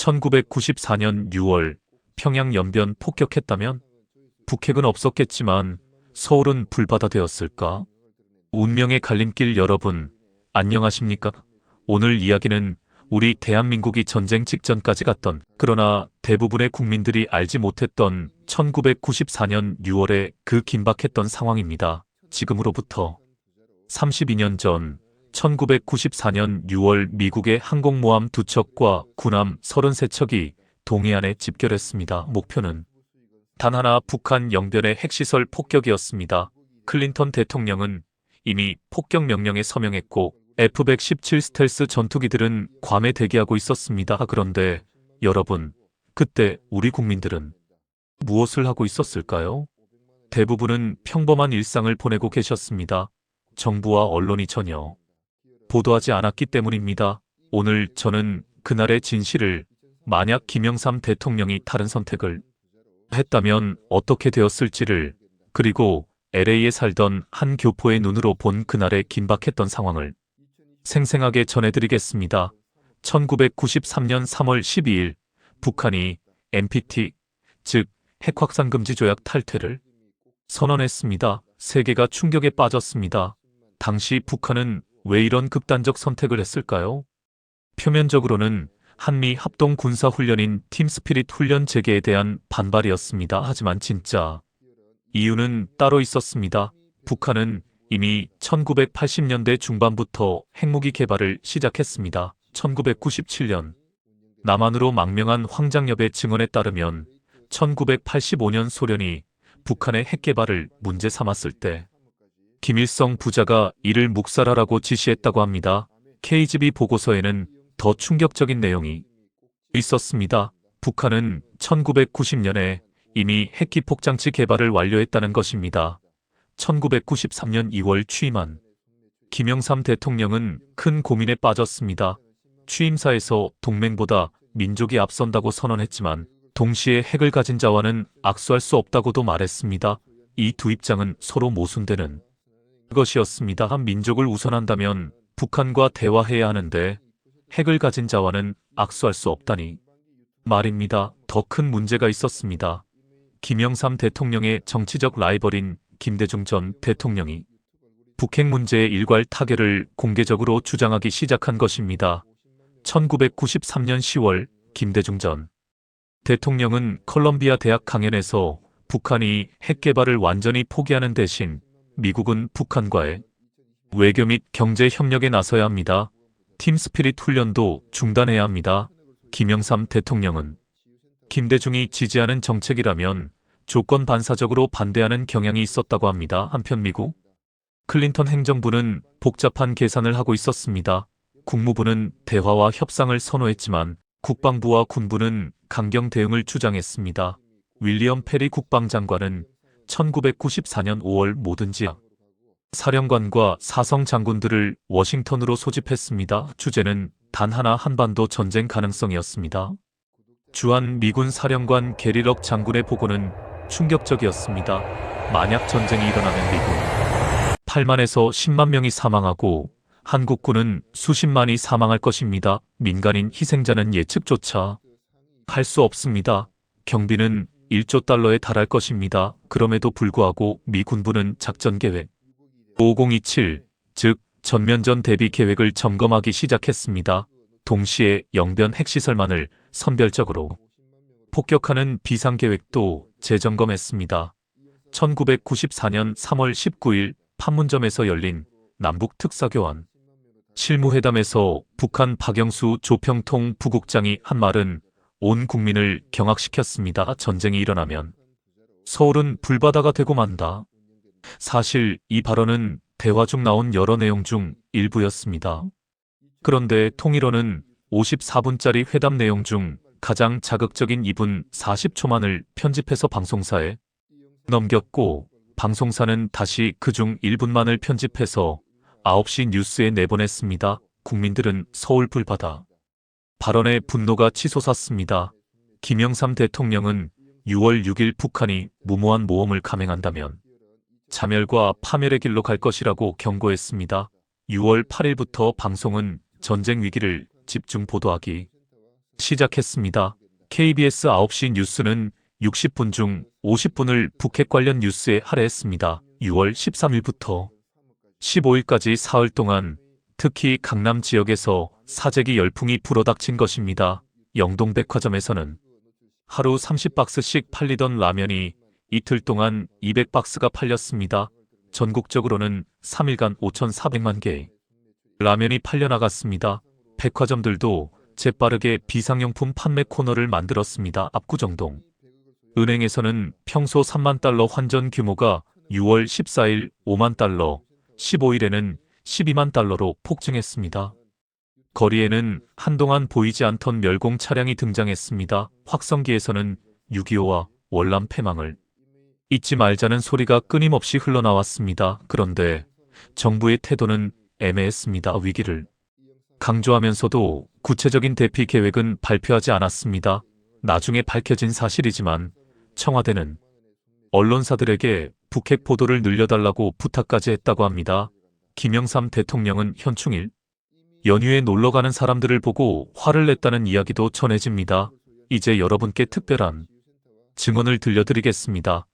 1994년 6월 평양 연변 폭격했다면 북핵은 없었겠지만 서울은 불바다 되었을까? 운명의 갈림길 여러분, 안녕하십니까? 오늘 이야기는 우리 대한민국이 전쟁 직전까지 갔던, 그러나 대부분의 국민들이 알지 못했던 1994년 6월의 그 긴박했던 상황입니다. 지금으로부터 32년 전 1994년 6월 미국의 항공모함 2척과 군함 33척이 동해안에 집결했습니다. 목표는 단 하나, 북한 영변의 핵시설 폭격이었습니다. 클린턴 대통령은 이미 폭격 명령에 서명했고 F-117 스텔스 전투기들은 괌에 대기하고 있었습니다. 그런데 여러분, 그때 우리 국민들은 무엇을 하고 있었을까요? 대부분은 평범한 일상을 보내고 계셨습니다. 정부와 언론이 전혀 보도하지 않았기 때문입니다. 오늘 저는 그날의 진실을, 만약 김영삼 대통령이 다른 선택을 했다면 어떻게 되었을지를, 그리고 LA에 살던 한 교포의 눈으로 본 그날의 긴박했던 상황을 생생하게 전해드리겠습니다. 1993년 3월 12일 북한이 NPT, 즉 핵확산금지 조약 탈퇴를 선언했습니다. 세계가 충격에 빠졌습니다. 당시 북한은 왜 이런 극단적 선택을 했을까요? 표면적으로는 한미 합동 군사훈련인 팀스피릿 훈련 재개에 대한 반발이었습니다. 하지만 진짜 이유는 따로 있었습니다. 북한은 이미 1980년대 중반부터 핵무기 개발을 시작했습니다. 1997년 남한으로 망명한 황장엽의 증언에 따르면 1985년 소련이 북한의 핵 개발을 문제 삼았을 때 김일성 부자가 이를 묵살하라고 지시했다고 합니다. KGB 보고서에는 더 충격적인 내용이 있었습니다. 북한은 1990년에 이미 핵기 폭장치 개발을 완료했다는 것입니다. 1993년 2월 취임한 김영삼 대통령은 큰 고민에 빠졌습니다. 취임사에서 동맹보다 민족이 앞선다고 선언했지만 동시에 핵을 가진 자와는 악수할 수 없다고도 말했습니다. 이 두 입장은 서로 모순되는 것이었습니다. 한 민족을 우선한다면 북한과 대화해야 하는데 핵을 가진 자와는 악수할 수 없다니 말입니다. 더 큰 문제가 있었습니다. 김영삼 대통령의 정치적 라이벌인 김대중 전 대통령이 북핵 문제의 일괄 타결을 공개적으로 주장하기 시작한 것입니다. 1993년 10월 김대중 전 대통령은 컬럼비아 대학 강연에서 북한이 핵 개발을 완전히 포기하는 대신 미국은 북한과의 외교 및 경제 협력에 나서야 합니다. 팀스피릿 훈련도 중단해야 합니다. 김영삼 대통령은 김대중이 지지하는 정책이라면 조건 반사적으로 반대하는 경향이 있었다고 합니다. 한편 미국 클린턴 행정부는 복잡한 계산을 하고 있었습니다. 국무부는 대화와 협상을 선호했지만 국방부와 군부는 강경 대응을 주장했습니다. 윌리엄 페리 국방장관은 1994년 5월 모든 지하 사령관과 사성 장군들을 워싱턴으로 소집했습니다. 주제는 단 하나, 한반도 전쟁 가능성이었습니다. 주한 미군 사령관 게리럭 장군의 보고는 충격적이었습니다. 만약 전쟁이 일어나면 미군 8만에서 10만 명이 사망하고 한국군은 수십만이 사망할 것입니다. 민간인 희생자는 예측조차 할 수 없습니다. 경비는 1조 달러에 달할 것입니다. 그럼에도 불구하고 미 군부는 작전계획 5027, 즉 전면전 대비 계획을 점검하기 시작했습니다. 동시에 영변 핵시설만을 선별적으로 폭격하는 비상계획도 재점검했습니다. 1994년 3월 19일 판문점에서 열린 남북특사교환 실무회담에서 북한 박영수 조평통 부국장이 한 말은 온 국민을 경악시켰습니다. 전쟁이 일어나면 서울은 불바다가 되고 만다. 사실 이 발언은 대화 중 나온 여러 내용 중 일부였습니다. 그런데 통일원은 54분짜리 회담 내용 중 가장 자극적인 2분 40초만을 편집해서 방송사에 넘겼고, 방송사는 다시 그중 1분만을 편집해서 9시 뉴스에 내보냈습니다. 국민들은 서울 불바다 발언에 분노가 치솟았습니다. 김영삼 대통령은 6월 6일 북한이 무모한 모험을 감행한다면 자멸과 파멸의 길로 갈 것이라고 경고했습니다. 6월 8일부터 방송은 전쟁 위기를 집중 보도하기 시작했습니다. KBS 9시 뉴스는 60분 중 50분을 북핵 관련 뉴스에 할애했습니다. 6월 13일부터 15일까지 사흘 동안 특히 강남 지역에서 사재기 열풍이 불어닥친 것입니다. 영동백화점에서는 하루 30박스씩 팔리던 라면이 이틀 동안 200박스가 팔렸습니다. 전국적으로는 3일간 5,400만 개의 라면이 팔려나갔습니다. 백화점들도 재빠르게 비상용품 판매 코너를 만들었습니다. 압구정동 은행에서는 평소 3만 달러 환전 규모가 6월 14일 5만 달러, 15일에는 12만 달러로 폭증했습니다. 거리에는 한동안 보이지 않던 멸공 차량이 등장했습니다. 확성기에서는 6.25와 월남 패망을 잊지 말자는 소리가 끊임없이 흘러나왔습니다. 그런데 정부의 태도는 애매했습니다. 위기를 강조하면서도 구체적인 대피 계획은 발표하지 않았습니다. 나중에 밝혀진 사실이지만 청와대는 언론사들에게 북핵 보도를 늘려달라고 부탁까지 했다고 합니다. 김영삼 대통령은 현충일 연휴에 놀러가는 사람들을 보고 화를 냈다는 이야기도 전해집니다. 이제 여러분께 특별한 증언을 들려드리겠습니다.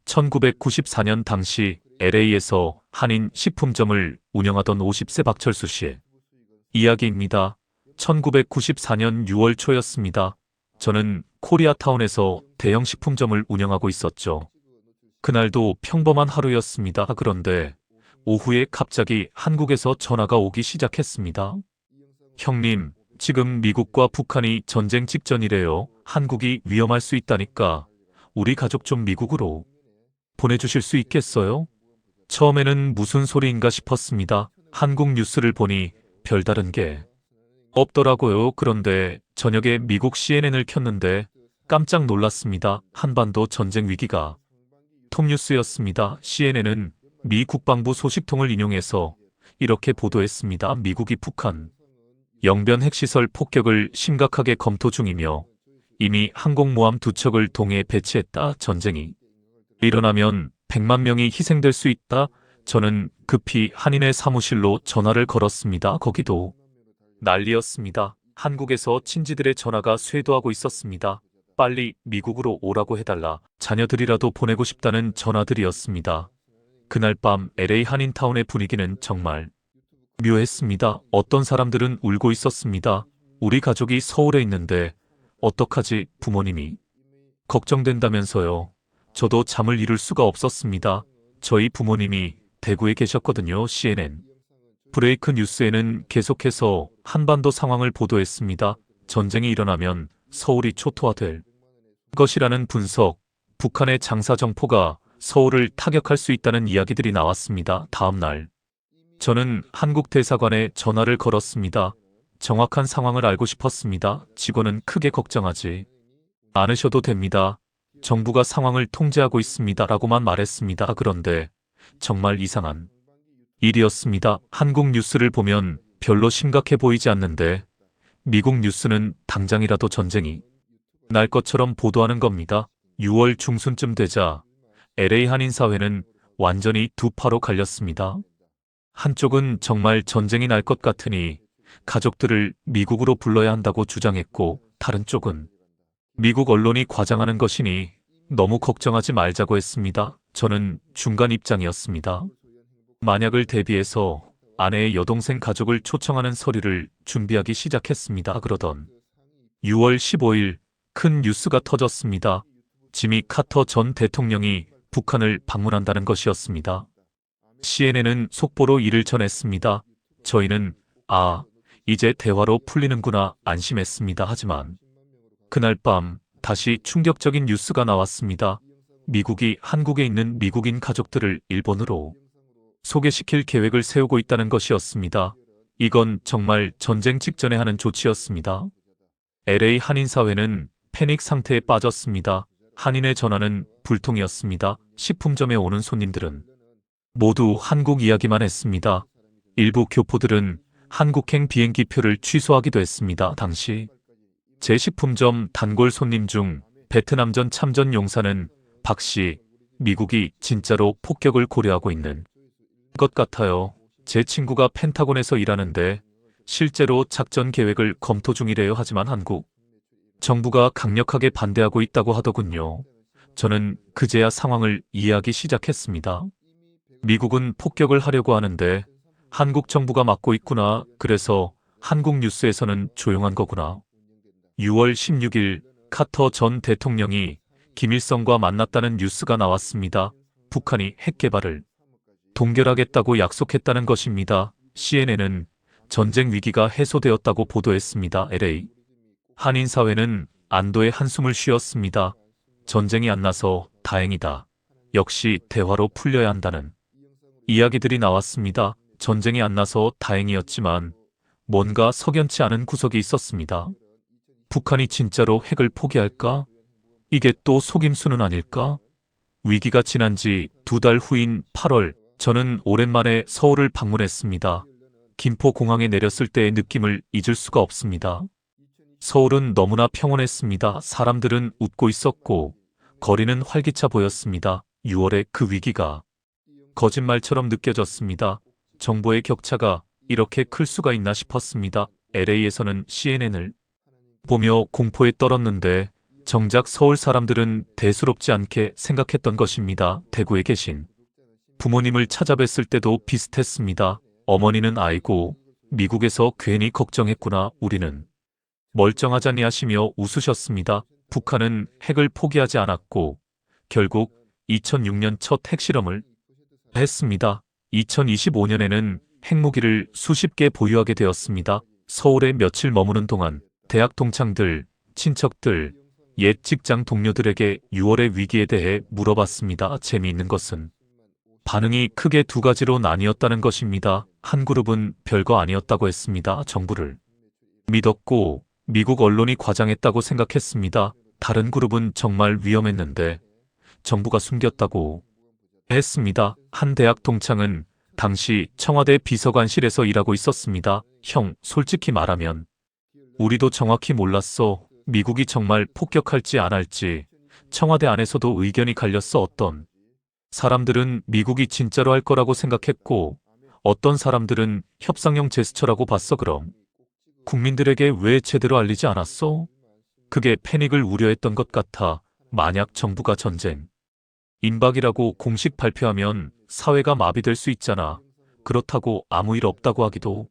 1994년 당시 LA에서 한인 식품점을 운영하던 50세 박철수 씨의 이야기입니다. 1994년 6월 초였습니다. 저는 코리아타운에서 대형 식품점을 운영하고 있었죠. 그날도 평범한 하루였습니다. 그런데 오후에 갑자기 한국에서 전화가 오기 시작했습니다. 형님, 지금 미국과 북한이 전쟁 직전이래요. 한국이 위험할 수 있다니까. 우리 가족 좀 미국으로 보내주실 수 있겠어요? 처음에는 무슨 소리인가 싶었습니다. 한국 뉴스를 보니 별다른 게 없더라고요. 그런데 저녁에 미국 CNN을 켰는데 깜짝 놀랐습니다. 한반도 전쟁 위기가 톱뉴스였습니다. CNN은 미 국방부 소식통을 인용해서 이렇게 보도했습니다. 미국이 북한 영변 핵시설 폭격을 심각하게 검토 중이며 이미 항공모함 2척을 동해에 배치했다. 전쟁이 일어나면 100만 명이 희생될 수 있다. 저는 급히 한인의 사무실로 전화를 걸었습니다. 거기도 난리였습니다. 한국에서 친지들의 전화가 쇄도하고 있었습니다. 빨리 미국으로 오라고 해달라. 자녀들이라도 보내고 싶다는 전화들이었습니다. 그날 밤 LA 한인타운의 분위기는 정말 묘했습니다. 어떤 사람들은 울고 있었습니다. 우리 가족이 서울에 있는데 어떡하지? 부모님이 걱정된다면서요. 저도 잠을 이룰 수가 없었습니다. 저희 부모님이 대구에 계셨거든요. CNN 브레이크 뉴스에는 계속해서 한반도 상황을 보도했습니다. 전쟁이 일어나면 서울이 초토화될 것이라는 분석, 북한의 장사정포가 서울을 타격할 수 있다는 이야기들이 나왔습니다. 다음 날 저는 한국 대사관에 전화를 걸었습니다. 정확한 상황을 알고 싶었습니다. 직원은 크게 걱정하지 않으셔도 됩니다. 정부가 상황을 통제하고 있습니다. 라고만 말했습니다. 그런데 정말 이상한 일이었습니다. 한국 뉴스를 보면 별로 심각해 보이지 않는데 미국 뉴스는 당장이라도 전쟁이 날 것처럼 보도하는 겁니다. 6월 중순쯤 되자 LA 한인사회는 완전히 두 파로 갈렸습니다. 한쪽은 정말 전쟁이 날 것 같으니 가족들을 미국으로 불러야 한다고 주장했고, 다른 쪽은 미국 언론이 과장하는 것이니 너무 걱정하지 말자고 했습니다. 저는 중간 입장이었습니다. 만약을 대비해서 아내의 여동생 가족을 초청하는 서류를 준비하기 시작했습니다. 그러던 6월 15일 큰 뉴스가 터졌습니다. 지미 카터 전 대통령이 북한을 방문한다는 것이었습니다. CNN은 속보로 이를 전했습니다. 저희는 이제 대화로 풀리는구나 안심했습니다. 하지만 그날 밤 다시 충격적인 뉴스가 나왔습니다. 미국이 한국에 있는 미국인 가족들을 일본으로 소개시킬 계획을 세우고 있다는 것이었습니다. 이건 정말 전쟁 직전에 하는 조치였습니다. LA 한인사회는 패닉 상태에 빠졌습니다. 한인의 전화는 불통이었습니다. 식품점에 오는 손님들은 모두 한국 이야기만 했습니다. 일부 교포들은 한국행 비행기표를 취소하기도 했습니다. 당시 제 식품점 단골 손님 중 베트남전 참전 용사는 박 씨, 미국이 진짜로 폭격을 고려하고 있는 것 같아요. 제 친구가 펜타곤에서 일하는데 실제로 작전 계획을 검토 중이래요. 하지만 한국 정부가 강력하게 반대하고 있다고 하더군요. 저는 그제야 상황을 이해하기 시작했습니다. 미국은 폭격을 하려고 하는데 한국 정부가 막고 있구나. 그래서 한국 뉴스에서는 조용한 거구나. 6월 16일 카터 전 대통령이 김일성과 만났다는 뉴스가 나왔습니다. 북한이 핵 개발을 동결하겠다고 약속했다는 것입니다. CNN은 전쟁 위기가 해소되었다고 보도했습니다. LA 한인 사회는 안도의 한숨을 쉬었습니다. 전쟁이 안 나서 다행이다. 역시 대화로 풀려야 한다는 이야기들이 나왔습니다. 전쟁이 안 나서 다행이었지만 뭔가 석연치 않은 구석이 있었습니다. 북한이 진짜로 핵을 포기할까? 이게 또 속임수는 아닐까? 위기가 지난 지 2달 후인 8월, 저는 오랜만에 서울을 방문했습니다. 김포공항에 내렸을 때의 느낌을 잊을 수가 없습니다. 서울은 너무나 평온했습니다. 사람들은 웃고 있었고 거리는 활기차 보였습니다. 6월의 그 위기가 거짓말처럼 느껴졌습니다. 정보의 격차가 이렇게 클 수가 있나 싶었습니다. LA에서는 CNN을 보며 공포에 떨었는데 정작 서울 사람들은 대수롭지 않게 생각했던 것입니다. 대구에 계신 부모님을 찾아뵀을 때도 비슷했습니다. 어머니는 아이고, 미국에서 괜히 걱정했구나. 우리는 멀쩡하잖니 하시며 웃으셨습니다. 북한은 핵을 포기하지 않았고 결국 2006년 첫 핵실험을 했습니다. 2025년에는 핵무기를 수십 개 보유하게 되었습니다. 서울에 며칠 머무는 동안 대학 동창들, 친척들, 옛 직장 동료들에게 6월의 위기에 대해 물어봤습니다. 재미있는 것은 반응이 크게 2가지로 나뉘었다는 것입니다. 한 그룹은 별거 아니었다고 했습니다. 정부를 믿었고 미국 언론이 과장했다고 생각했습니다. 다른 그룹은 정말 위험했는데 정부가 숨겼다고 했습니다. 한 대학 동창은 당시 청와대 비서관실에서 일하고 있었습니다. 형, 솔직히 말하면 우리도 정확히 몰랐어. 미국이 정말 폭격할지 안 할지. 청와대 안에서도 의견이 갈렸어. 어떤 사람들은 미국이 진짜로 할 거라고 생각했고 어떤 사람들은 협상용 제스처라고 봤어. 그럼 국민들에게 왜 제대로 알리지 않았어? 그게 패닉을 우려했던 것 같아. 만약 정부가 전쟁 임박이라고 공식 발표하면 사회가 마비될 수 있잖아. 그렇다고 아무 일 없다고 하기도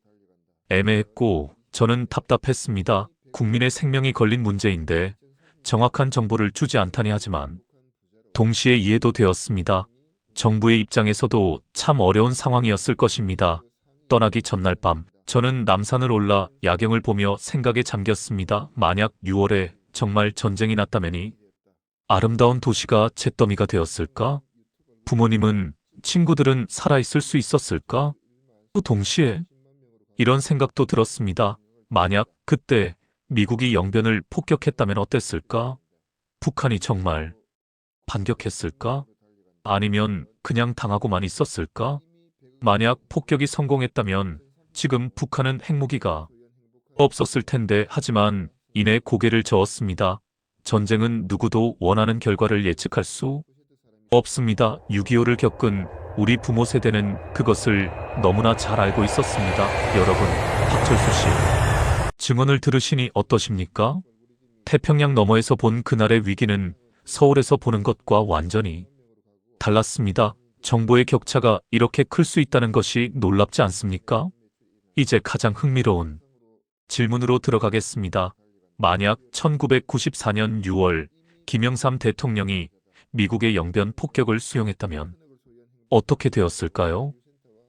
애매했고 저는 답답했습니다. 국민의 생명이 걸린 문제인데 정확한 정보를 주지 않다니. 하지만 동시에 이해도 되었습니다. 정부의 입장에서도 참 어려운 상황이었을 것입니다. 떠나기 전날 밤 저는 남산을 올라 야경을 보며 생각에 잠겼습니다. 만약 6월에 정말 전쟁이 났다면이 아름다운 도시가 잿더미가 되었을까? 부모님은, 친구들은 살아있을 수 있었을까? 또 동시에 이런 생각도 들었습니다. 만약 그때 미국이 영변을 폭격했다면 어땠을까? 북한이 정말 반격했을까? 아니면 그냥 당하고만 있었을까? 만약 폭격이 성공했다면 지금 북한은 핵무기가 없었을 텐데. 하지만 이내 고개를 저었습니다. 전쟁은 누구도 원하는 결과를 예측할 수 없습니다. 6.25를 겪은 우리 부모 세대는 그것을 너무나 잘 알고 있었습니다. 여러분, 박철수 씨 증언을 들으시니 어떠십니까? 태평양 너머에서 본 그날의 위기는 서울에서 보는 것과 완전히 달랐습니다. 정보의 격차가 이렇게 클 수 있다는 것이 놀랍지 않습니까? 이제 가장 흥미로운 질문으로 들어가겠습니다. 만약 1994년 6월 김영삼 대통령이 미국의 영변 폭격을 수용했다면 어떻게 되었을까요?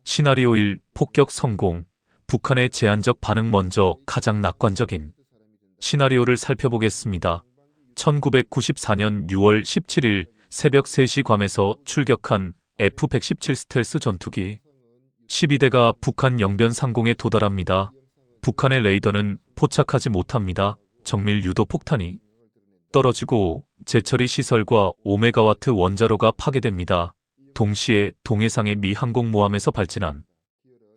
시나리오 1 폭격 성공. 북한의 제한적 반응. 먼저 가장 낙관적인 시나리오를 살펴보겠습니다. 1994년 6월 17일 새벽 3시 괌에서 출격한 F-117 스텔스 전투기 12대가 북한 영변 상공에 도달합니다. 북한의 레이더는 포착하지 못합니다. 정밀 유도 폭탄이 떨어지고 재처리 시설과 5메가와트 원자로가 파괴됩니다. 동시에 동해상의 미 항공모함에서 발진한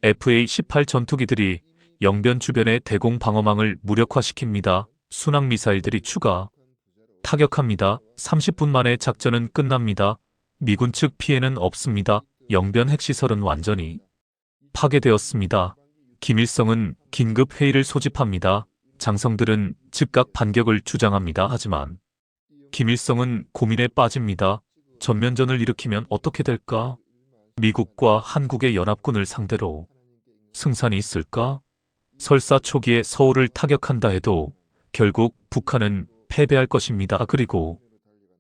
FA-18 전투기들이 영변 주변의 대공 방어망을 무력화시킵니다. 순항 미사일들이 추가 타격합니다. 30분 만에 작전은 끝납니다. 미군 측 피해는 없습니다. 영변 핵시설은 완전히 파괴되었습니다. 김일성은 긴급 회의를 소집합니다. 장성들은 즉각 반격을 주장합니다. 하지만 김일성은 고민에 빠집니다. 전면전을 일으키면 어떻게 될까? 미국과 한국의 연합군을 상대로 승산이 있을까? 설사 초기에 서울을 타격한다 해도 결국 북한은 패배할 것입니다. 그리고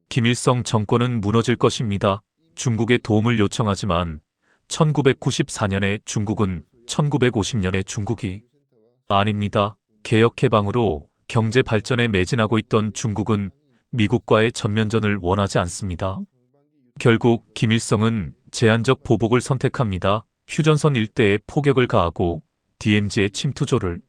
김일성 정권은 무너질 것입니다. 중국의 도움을 요청하지만 1994년에 중국은 1950년에 중국이 아닙니다. 개혁해방으로 경제 발전에 매진하고 있던 중국은 미국과의 전면전을 원하지 않습니다. 결국 김일성은 제한적 보복을 선택합니다. 휴전선 일대에 포격을 가하고 DMZ에 침투조를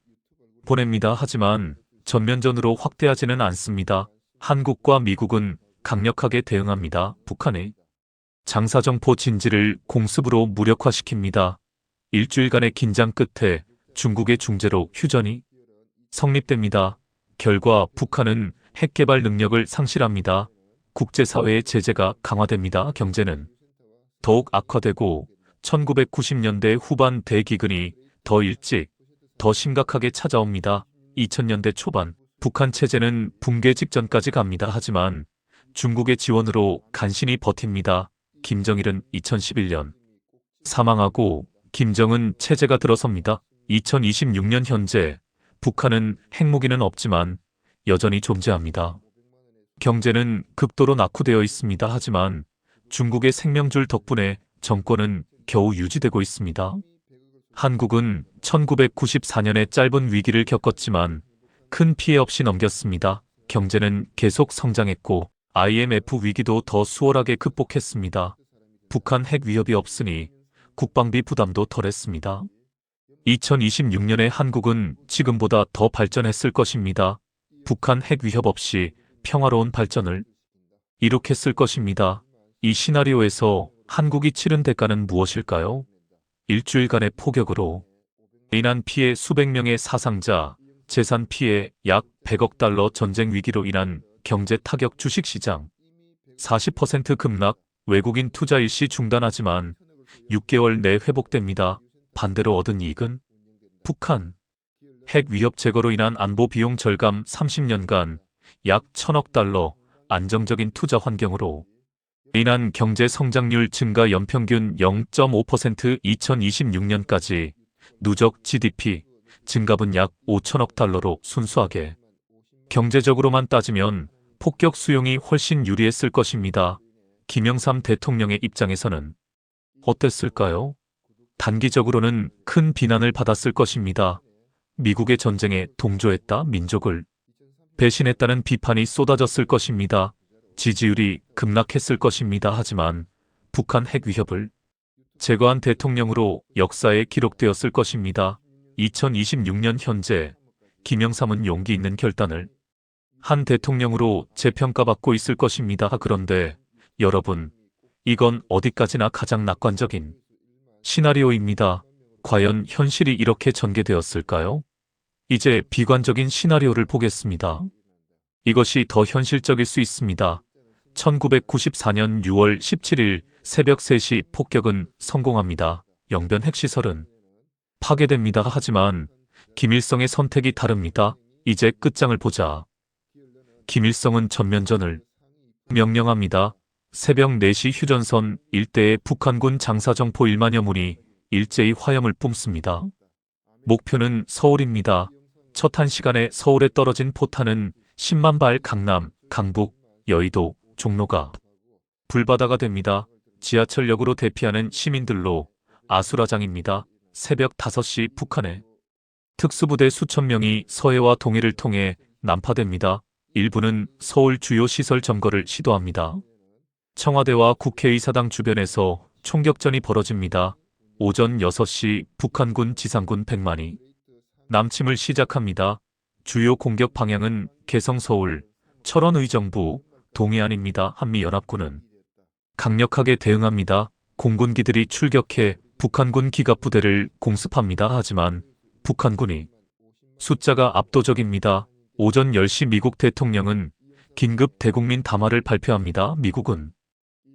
보냅니다. 하지만 전면전으로 확대하지는 않습니다. 한국과 미국은 강력하게 대응합니다. 북한의 장사정포 진지를 공습으로 무력화시킵니다. 일주일간의 긴장 끝에 중국의 중재로 휴전이 성립됩니다. 결과 북한은 핵개발 능력을 상실합니다. 국제사회의 제재가 강화됩니다. 경제는 더욱 악화되고 1990년대 후반 대기근이 더 일찍, 더 심각하게 찾아옵니다. 2000년대 초반 북한 체제는 붕괴 직전까지 갑니다. 하지만 중국의 지원으로 간신히 버팁니다. 김정일은 2011년 사망하고 김정은 체제가 들어섭니다. 2026년 현재 북한은 핵무기는 없지만 여전히 존재합니다. 경제는 극도로 낙후되어 있습니다. 하지만 중국의 생명줄 덕분에 정권은 겨우 유지되고 있습니다. 한국은 1994년에 짧은 위기를 겪었지만 큰 피해 없이 넘겼습니다. 경제는 계속 성장했고 IMF 위기도 더 수월하게 극복했습니다. 북한 핵 위협이 없으니 국방비 부담도 덜했습니다. 2026년에 한국은 지금보다 더 발전했을 것입니다. 북한 핵 위협 없이 평화로운 발전을 이룩했을 것입니다. 이 시나리오에서 한국이 치른 대가는 무엇일까요? 일주일간의 포격으로 인한 피해 수백 명의 사상자, 재산 피해 약 100억 달러, 전쟁 위기로 인한 경제 타격, 주식시장 40% 급락, 외국인 투자 일시 중단하지만 6개월 내 회복됩니다. 반대로 얻은 이익은 북한 핵 위협 제거로 인한 안보 비용 절감, 30년간 약 1000억 달러, 안정적인 투자 환경으로 인한 경제 성장률 증가, 연평균 0.5%, 2026년까지 누적 GDP 증가분 약 5천억 달러로 순수하게 경제적으로만 따지면 폭격 수용이 훨씬 유리했을 것입니다. 김영삼 대통령의 입장에서는 어땠을까요? 단기적으로는 큰 비난을 받았을 것입니다. 미국의 전쟁에 동조했다, 민족을 배신했다는 비판이 쏟아졌을 것입니다. 지지율이 급락했을 것입니다. 하지만 북한 핵 위협을 제거한 대통령으로 역사에 기록되었을 것입니다. 2026년 현재 김영삼은 용기 있는 결단을 한 대통령으로 재평가받고 있을 것입니다. 그런데 여러분, 이건 어디까지나 가장 낙관적인 시나리오입니다. 과연 현실이 이렇게 전개되었을까요? 이제 비관적인 시나리오를 보겠습니다. 이것이 더 현실적일 수 있습니다. 1994년 6월 17일 새벽 3시 폭격은 성공합니다. 영변 핵시설은 파괴됩니다. 하지만 김일성의 선택이 다릅니다. 이제 끝장을 보자. 김일성은 전면전을 명령합니다. 새벽 4시 휴전선 일대의 북한군 장사정포 1만여 문이 일제히 화염을 뿜습니다. 목표는 서울입니다. 첫 1시간에 서울에 떨어진 포탄은 10만 발, 강남, 강북, 여의도, 종로가 불바다가 됩니다. 지하철역으로 대피하는 시민들로 아수라장입니다. 새벽 5시 북한의 특수부대 수천 명이 서해와 동해를 통해 난파됩니다. 일부는 서울 주요 시설 점거를 시도합니다. 청와대와 국회의사당 주변에서 총격전이 벌어집니다. 오전 6시 북한군 지상군 100만이 남침을 시작합니다. 주요 공격 방향은 개성 서울, 철원 의정부, 동해안입니다. 한미연합군은 강력하게 대응합니다. 공군기들이 출격해 북한군 기갑부대를 공습합니다. 하지만 북한군이 숫자가 압도적입니다. 오전 10시 미국 대통령은 긴급 대국민 담화를 발표합니다. 미국은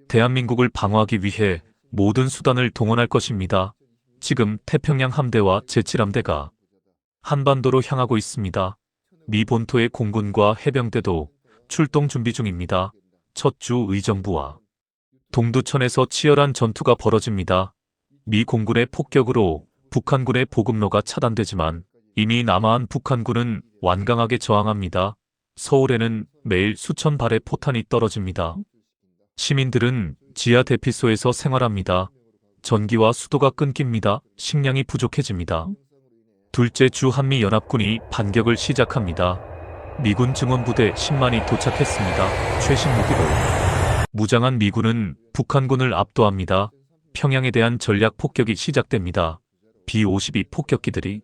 대한민국을 방어하기 위해 모든 수단을 동원할 것입니다. 지금 태평양 함대와 제7함대가 한반도로 향하고 있습니다. 미 본토의 공군과 해병대도 출동 준비 중입니다. 첫 주 의정부와 동두천에서 치열한 전투가 벌어집니다. 미 공군의 폭격으로 북한군의 보급로가 차단되지만 이미 남하한 북한군은 완강하게 저항합니다. 서울에는 매일 수천 발의 포탄이 떨어집니다. 시민들은 지하 대피소에서 생활합니다. 전기와 수도가 끊깁니다. 식량이 부족해집니다. 둘째 주 한미연합군이 반격을 시작합니다. 미군 증원부대 10만이 도착했습니다. 최신 무기로 무장한 미군은 북한군을 압도합니다. 평양에 대한 전략 폭격이 시작됩니다. B-52 폭격기들이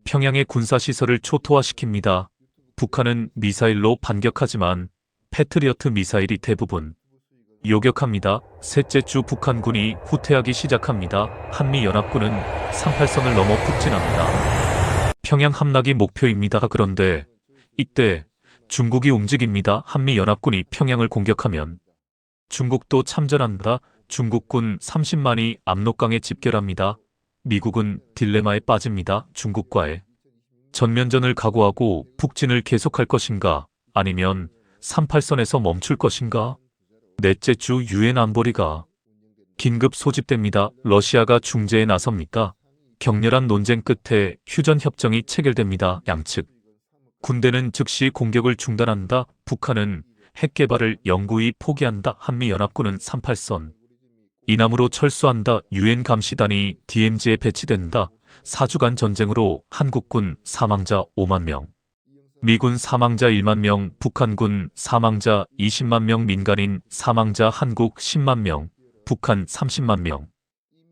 평양의 군사시설을 초토화시킵니다. 북한은 미사일로 반격하지만 패트리어트 미사일이 대부분 요격합니다. 셋째 주 북한군이 후퇴하기 시작합니다. 한미연합군은 38선을 넘어 북진합니다. 평양 함락이 목표입니다. 그런데 이때 중국이 움직입니다. 한미연합군이 평양을 공격하면 중국도 참전한다. 중국군 30만이 압록강에 집결합니다. 미국은 딜레마에 빠집니다. 중국과의 전면전을 각오하고 북진을 계속할 것인가 아니면 38선에서 멈출 것인가? 넷째 주 유엔 안보리가 긴급 소집됩니다. 러시아가 중재에 나섭니까? 격렬한 논쟁 끝에 휴전협정이 체결됩니다. 양측 군대는 즉시 공격을 중단한다. 북한은 핵 개발을 영구히 포기한다. 한미연합군은 38선 이남으로 철수한다. 유엔 감시단이 DMZ에 배치된다. 4주간 전쟁으로 한국군 사망자 5만 명, 미군 사망자 1만 명, 북한군 사망자 20만 명, 민간인 사망자 한국 10만 명, 북한 30만 명.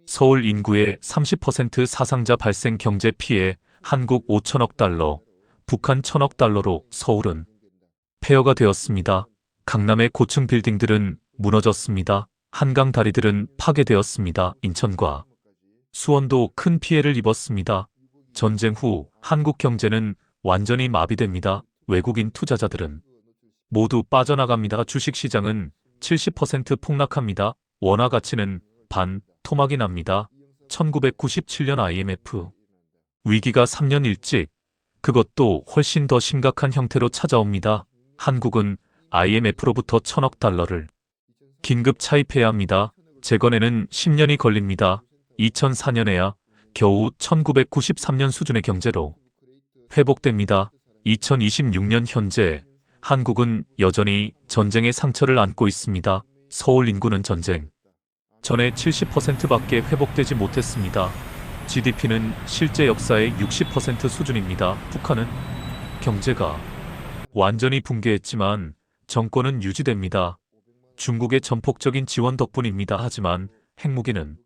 서울 인구의 30% 사상자 발생 경제 피해 한국 5천억 달러, 북한 1천억 달러로 서울은 폐허가 되었습니다. 강남의 고층 빌딩들은 무너졌습니다. 한강 다리들은 파괴되었습니다. 인천과 수원도 큰 피해를 입었습니다. 전쟁 후 한국 경제는 완전히 마비됩니다. 외국인 투자자들은 모두 빠져나갑니다. 주식시장은 70% 폭락합니다. 원화 가치는 반 토막이 납니다. 1997년 IMF 위기가 3년 일찍 그것도 훨씬 더 심각한 형태로 찾아옵니다. 한국은 IMF로부터 1,000억 달러를 긴급 차입해야 합니다. 재건에는 10년이 걸립니다. 2004년에야 겨우 1993년 수준의 경제로 회복됩니다. 2026년 현재 한국은 여전히 전쟁의 상처를 안고 있습니다. 서울 인구는 전쟁 전에 70%밖에 회복되지 못했습니다. GDP는 실제 역사의 60% 수준입니다. 북한은 경제가 완전히 붕괴했지만 정권은 유지됩니다. 중국의 전폭적인 지원 덕분입니다. 하지만 핵무기는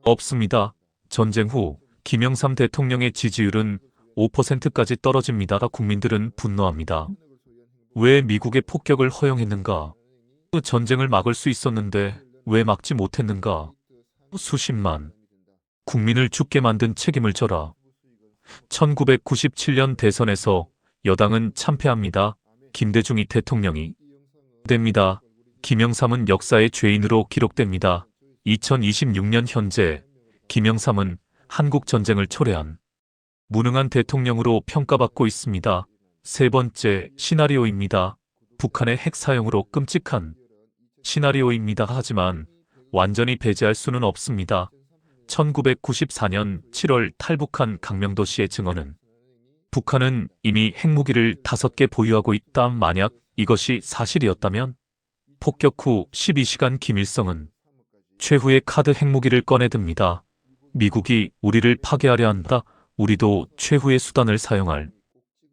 없습니다. 전쟁 후 김영삼 대통령의 지지율은 5%까지 떨어집니다. 국민들은 분노합니다. 왜 미국의 폭격을 허용했는가? 전쟁을 막을 수 있었는데 왜 막지 못했는가? 수십만 국민을 죽게 만든 책임을 져라. 1997년 대선에서 여당은 참패합니다. 김대중이 대통령이 됩니다. 김영삼은 역사의 죄인으로 기록됩니다. 2026년 현재 김영삼은 한국 전쟁을 초래한 무능한 대통령으로 평가받고 있습니다. 세 번째 시나리오입니다. 북한의 핵 사용으로 끔찍한 시나리오입니다. 하지만 완전히 배제할 수는 없습니다. 1994년 7월 탈북한 강명도 씨의 증언은 북한은 이미 핵무기를 5개 보유하고 있다. 만약 이것이 사실이었다면 폭격 후 12시간 김일성은 최후의 카드 핵무기를 꺼내듭니다. 미국이 우리를 파괴하려 한다. 우리도 최후의 수단을 사용할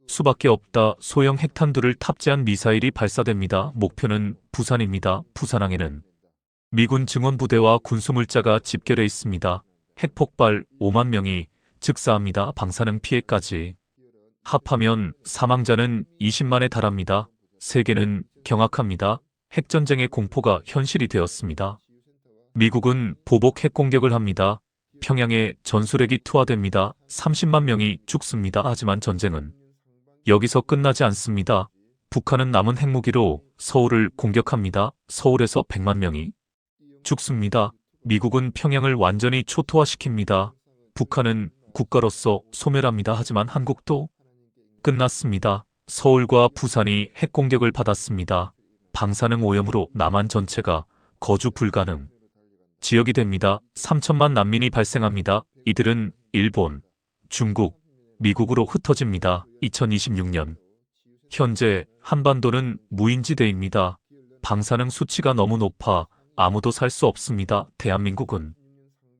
수밖에 없다. 소형 핵탄두를 탑재한 미사일이 발사됩니다. 목표는 부산입니다. 부산항에는 미군 증원부대와 군수물자가 집결해 있습니다. 핵폭발 5만 명이 즉사합니다. 방사능 피해까지 합하면 사망자는 20만에 달합니다. 세계는 경악합니다. 핵전쟁의 공포가 현실이 되었습니다. 미국은 보복 핵공격을 합니다. 평양에 전술핵이 투하됩니다. 30만 명이 죽습니다. 하지만 전쟁은 여기서 끝나지 않습니다. 북한은 남은 핵무기로 서울을 공격합니다. 서울에서 100만 명이 죽습니다. 미국은 평양을 완전히 초토화시킵니다. 북한은 국가로서 소멸합니다. 하지만 한국도 끝났습니다. 서울과 부산이 핵공격을 받았습니다. 방사능 오염으로 남한 전체가 거주 불가능 지역이 됩니다. 3천만 난민이 발생합니다. 이들은 일본, 중국, 미국으로 흩어집니다. 2026년. 현재 한반도는 무인지대입니다. 방사능 수치가 너무 높아 아무도 살 수 없습니다. 대한민국은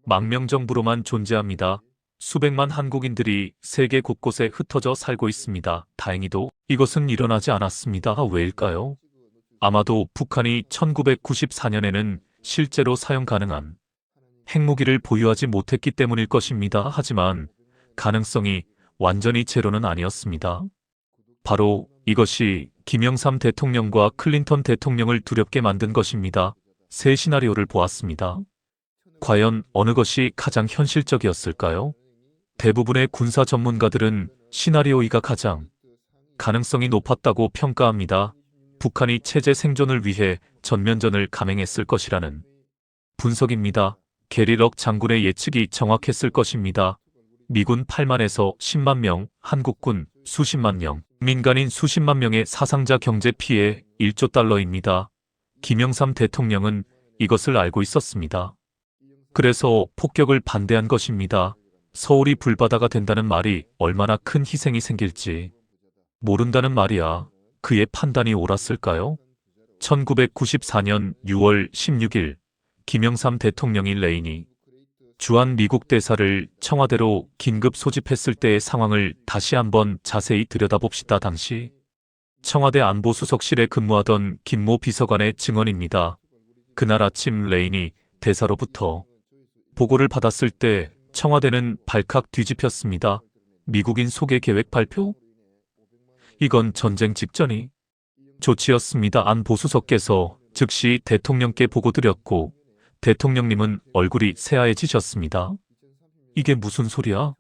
망명정부로만 존재합니다. 수백만 한국인들이 세계 곳곳에 흩어져 살고 있습니다. 다행히도 이것은 일어나지 않았습니다. 왜일까요? 아마도 북한이 1994년에는 실제로 사용 가능한 핵무기를 보유하지 못했기 때문일 것입니다. 하지만 가능성이 완전히 제로는 아니었습니다. 바로 이것이 김영삼 대통령과 클린턴 대통령을 두렵게 만든 것입니다. 세 시나리오를 보았습니다. 과연 어느 것이 가장 현실적이었을까요? 대부분의 군사 전문가들은 시나리오 2가 가장 가능성이 높았다고 평가합니다. 북한이 체제 생존을 위해 전면전을 감행했을 것이라는 분석입니다. 게리 럭 장군의 예측이 정확했을 것입니다. 미군 8만에서 10만 명, 한국군 수십만 명, 민간인 수십만 명의 사상자 경제 피해 1조 달러입니다. 김영삼 대통령은 이것을 알고 있었습니다. 그래서 폭격을 반대한 것입니다. 서울이 불바다가 된다는 말이 얼마나 큰 희생이 생길지 모른다는 말이야. 그의 판단이 옳았을까요? 1994년 6월 16일 김영삼 대통령이 레이니 주한 미국 대사를 청와대로 긴급 소집했을 때의 상황을 다시 한번 자세히 들여다봅시다. 당시 청와대 안보수석실에 근무하던 김모 비서관의 증언입니다. 그날 아침 레이니 대사로부터 보고를 받았을 때 청와대는 발칵 뒤집혔습니다. 미국인 소개 계획 발표? 이건 전쟁 직전이 조치였습니다. 안보수석께서 즉시 대통령께 보고드렸고 대통령님은 얼굴이 새하얘지셨습니다. 이게 무슨 소리야?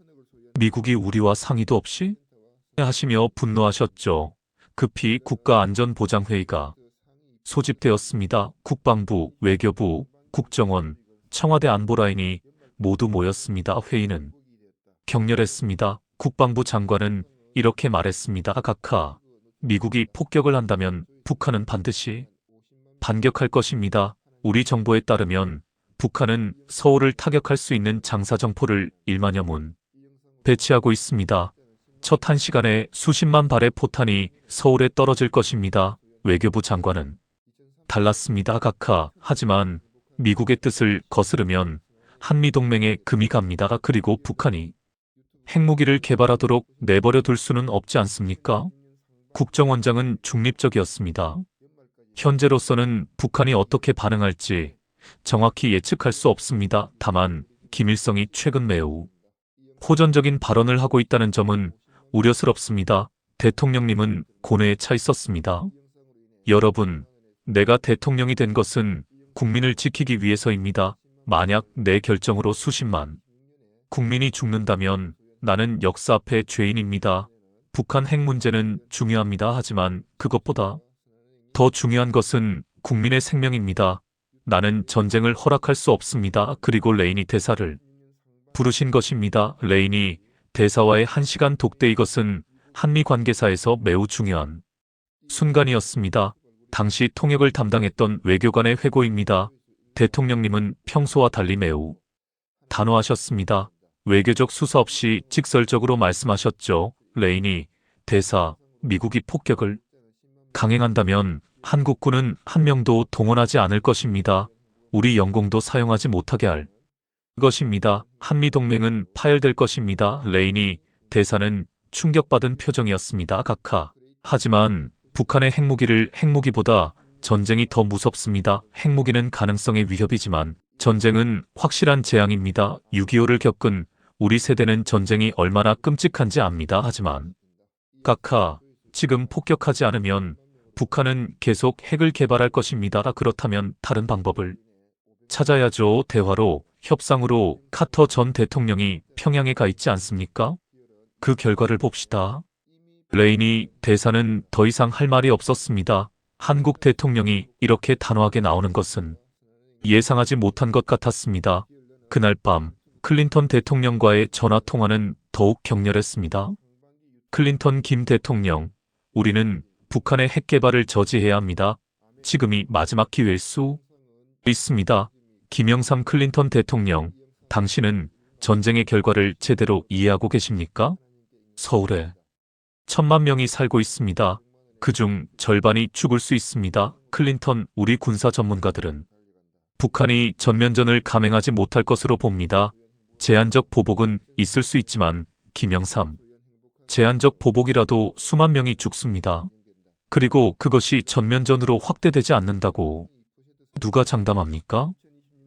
미국이 우리와 상의도 없이? 하시며 분노하셨죠. 급히 국가안전보장회의가 소집되었습니다. 국방부, 외교부, 국정원, 청와대 안보라인이 모두 모였습니다. 회의는 격렬했습니다. 국방부 장관은 이렇게 말했습니다. 각하, 미국이 폭격을 한다면 북한은 반드시 반격할 것입니다. 우리 정보에 따르면 북한은 서울을 타격할 수 있는 장사정포를 1만여 문 배치하고 있습니다. 첫 1시간에 수십만 발의 포탄이 서울에 떨어질 것입니다. 외교부 장관은 달랐습니다. 각하, 하지만 미국의 뜻을 거스르면 한미동맹에 금이 갑니다. 그리고 북한이 핵무기를 개발하도록 내버려 둘 수는 없지 않습니까? 국정원장은 중립적이었습니다. 현재로서는 북한이 어떻게 반응할지 정확히 예측할 수 없습니다. 다만 김일성이 최근 매우 호전적인 발언을 하고 있다는 점은 우려스럽습니다. 대통령님은 고뇌에 차 있었습니다. 여러분, 내가 대통령이 된 것은 국민을 지키기 위해서입니다. 만약 내 결정으로 수십만 국민이 죽는다면 나는 역사 앞에 죄인입니다. 북한 핵 문제는 중요합니다. 하지만 그것보다 더 중요한 것은 국민의 생명입니다. 나는 전쟁을 허락할 수 없습니다. 그리고 레이니 대사를 부르신 것입니다. 레이니 대사와의 1시간 독대, 이것은 한미 관계사에서 매우 중요한 순간이었습니다. 당시 통역을 담당했던 외교관의 회고입니다. 대통령님은 평소와 달리 매우 단호하셨습니다. 외교적 수사 없이 직설적으로 말씀하셨죠. 레이니 대사, 미국이 폭격을 강행한다면 한국군은 한 명도 동원하지 않을 것입니다. 우리 영공도 사용하지 못하게 할 것입니다. 한미동맹은 파열될 것입니다. 레이니 대사는 충격받은 표정이었습니다. 각하, 하지만 북한의 핵무기를 핵무기보다 전쟁이 더 무섭습니다. 핵무기는 가능성의 위협이지만 전쟁은 확실한 재앙입니다. 6.25를 겪은 우리 세대는 전쟁이 얼마나 끔찍한지 압니다. 하지만 각하, 지금 폭격하지 않으면 북한은 계속 핵을 개발할 것입니다. 그렇다면 다른 방법을 찾아야죠. 대화로, 협상으로. 카터 전 대통령이 평양에 가 있지 않습니까? 그 결과를 봅시다. 레이니 대사는 더 이상 할 말이 없었습니다. 한국 대통령이 이렇게 단호하게 나오는 것은 예상하지 못한 것 같았습니다. 그날 밤 클린턴 대통령과의 전화 통화는 더욱 격렬했습니다. 클린턴 김 대통령, 우리는 북한의 핵 개발을 저지해야 합니다. 지금이 마지막 기회일 수 있습니다. 김영삼 클린턴 대통령, 당신은 전쟁의 결과를 제대로 이해하고 계십니까? 서울에 1,000만 명이 살고 있습니다. 그중 절반이 죽을 수 있습니다. 클린턴, 우리 군사 전문가들은 북한이 전면전을 감행하지 못할 것으로 봅니다. 제한적 보복은 있을 수 있지만 김영삼, 제한적 보복이라도 수만 명이 죽습니다. 그리고 그것이 전면전으로 확대되지 않는다고 누가 장담합니까?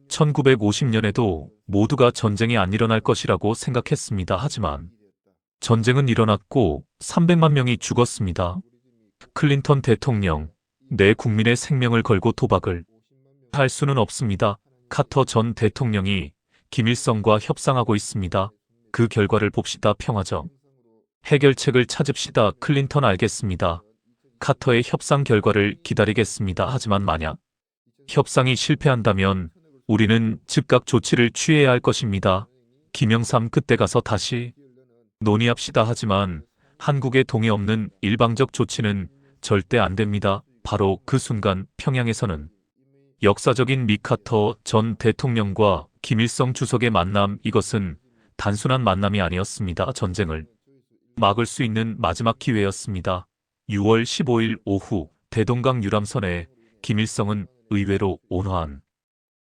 1950년에도 모두가 전쟁이 안 일어날 것이라고 생각했습니다. 하지만 전쟁은 일어났고 300만 명이 죽었습니다. 클린턴 대통령, 내 국민의 생명을 걸고 도박을 할 수는 없습니다. 카터 전 대통령이 김일성과 협상하고 있습니다. 그 결과를 봅시다. 평화적 해결책을 찾읍시다. 클린턴, 알겠습니다. 카터의 협상 결과를 기다리겠습니다. 하지만 만약 협상이 실패한다면 우리는 즉각 조치를 취해야 할 것입니다. 김영삼, 그때 가서 다시 논의합시다. 하지만 한국의 동의 없는 일방적 조치는 절대 안 됩니다. 바로 그 순간 평양에서는 역사적인 미 카터 전 대통령과 김일성 주석의 만남, 이것은 단순한 만남이 아니었습니다. 전쟁을 막을 수 있는 마지막 기회였습니다. 6월 15일 오후 대동강 유람선에 김일성은 의외로 온화한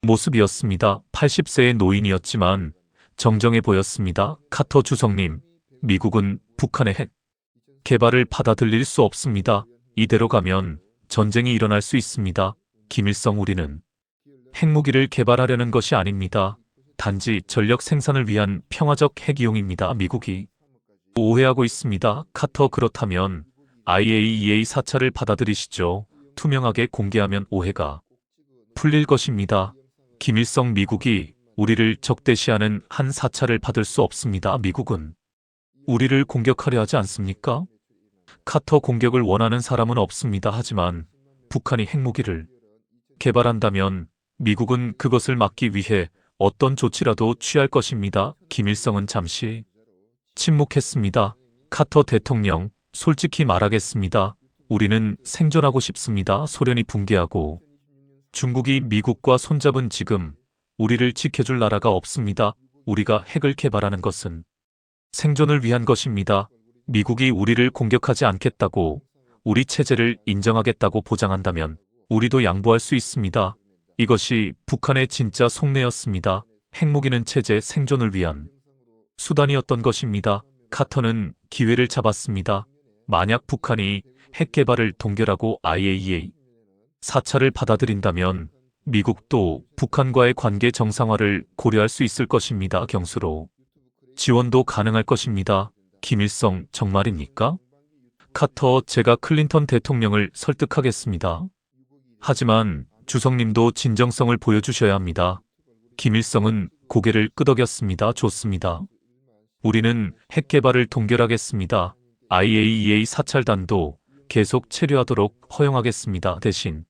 모습이었습니다. 80세의 노인이었지만 정정해 보였습니다. 카터 주석님, 미국은 북한의 핵 개발을 받아들일 수 없습니다. 이대로 가면 전쟁이 일어날 수 있습니다. 김일성, 우리는 핵무기를 개발하려는 것이 아닙니다. 단지 전력 생산을 위한 평화적 핵이용입니다. 미국이 오해하고 있습니다. 카터, 그렇다면 IAEA 사찰을 받아들이시죠. 투명하게 공개하면 오해가 풀릴 것입니다. 김일성, 미국이 우리를 적대시하는 한 사찰을 받을 수 없습니다. 미국은 우리를 공격하려 하지 않습니까? 카터, 공격을 원하는 사람은 없습니다. 하지만 북한이 핵무기를 개발한다면 미국은 그것을 막기 위해 어떤 조치라도 취할 것입니다. 김일성은 잠시 침묵했습니다. 카터 대통령, 솔직히 말하겠습니다. 우리는 생존하고 싶습니다. 소련이 붕괴하고 중국이 미국과 손잡은 지금 우리를 지켜줄 나라가 없습니다. 우리가 핵을 개발하는 것은 생존을 위한 것입니다. 미국이 우리를 공격하지 않겠다고, 우리 체제를 인정하겠다고 보장한다면 우리도 양보할 수 있습니다. 이것이 북한의 진짜 속내였습니다. 핵무기는 체제 생존을 위한 수단이었던 것입니다. 카터는 기회를 잡았습니다. 만약 북한이 핵 개발을 동결하고 IAEA 사찰을 받아들인다면 미국도 북한과의 관계 정상화를 고려할 수 있을 것입니다. 경수로 지원도 가능할 것입니다. 김일성, 정말입니까? 카터, 제가 클린턴 대통령을 설득하겠습니다. 하지만 주석님도 진정성을 보여주셔야 합니다. 김일성은 고개를 끄덕였습니다. 좋습니다. 우리는 핵 개발을 동결하겠습니다. IAEA 사찰단도 계속 체류하도록 허용하겠습니다. 대신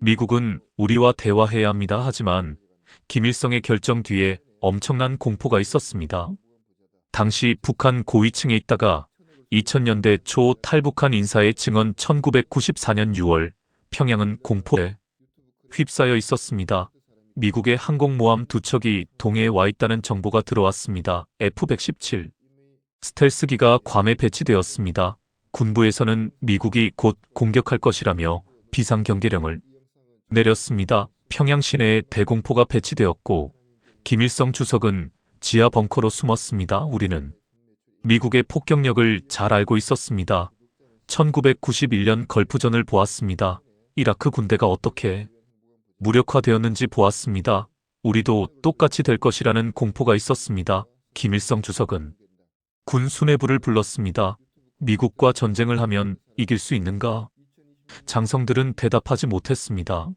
미국은 우리와 대화해야 합니다. 하지만 김일성의 결정 뒤에 엄청난 공포가 있었습니다. 당시 북한 고위층에 있다가 2000년대 초 탈북한 인사의 증언 1994년 6월 평양은 공포에 휩싸여 있었습니다. 미국의 항공모함 2척이 동해에 와 있다는 정보가 들어왔습니다. F-117 스텔스기가 괌에 배치되었습니다. 군부에서는 미국이 곧 공격할 것이라며 비상경계령을 내렸습니다. 평양 시내에 대공포가 배치되었고 김일성 주석은 지하 벙커로 숨었습니다. 우리는 미국의 폭격력을 잘 알고 있었습니다. 1991년 걸프전을 보았습니다. 이라크 군대가 어떻게 무력화되었는지 보았습니다. 우리도 똑같이 될 것이라는 공포가 있었습니다. 김일성 주석은 군 수뇌부를 불렀습니다. 미국과 전쟁을 하면 이길 수 있는가? 장성들은 대답하지 못했습니다.